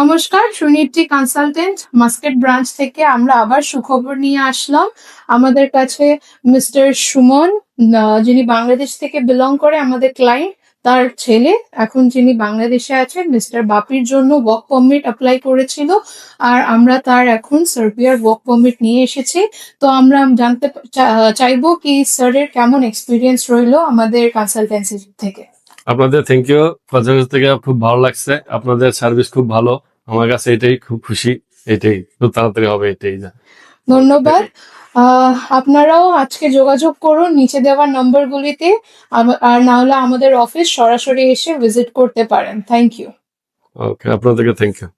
নমস্কার, Suniti consultant মাস্কেট branch থেকে আমরা আবার সুখবর নিয়ে আসলাম। আমাদের কাছে মিস্টার সুমন, যিনি বাংলাদেশ থেকে বিলং করে, আমাদের ক্লায়েন্ট, তার ছেলে এখন যিনি বাংলাদেশে আছেন, মিস্টার বাপির জন্য ওয়ার্ক পারমিট অ্যাপ্লাই করেছিল, আর আমরা তার এখন সার্বিয়ার ওয়ার্ক পারমিট নিয়ে এসেছি। তো আমরা জানতে চাইবো কি স্যারের কেমন এক্সপিরিয়েন্স রইলো আমাদের কনসালটেন্সি থেকে। আপনাদের থ্যাংক ইউ। আপনাদের কাছ থেকে খুব ভালো লাগছে, আপনাদের সার্ভিস খুব ভালো। আমার কাছে এটাই খুব খুশি, এটাই খুব তাড়াতাড়ি হবে, এটাই যা। ধন্যবাদ। আপনারাও আজকে যোগাযোগ করুন নিচে দেওয়া নম্বরগুলিতে, আর না হলে আমাদের অফিস সরাসরি এসে ভিজিট করতে পারেন। Thank you. ওকে, আপনাদেরকে থ্যাংক ইউ।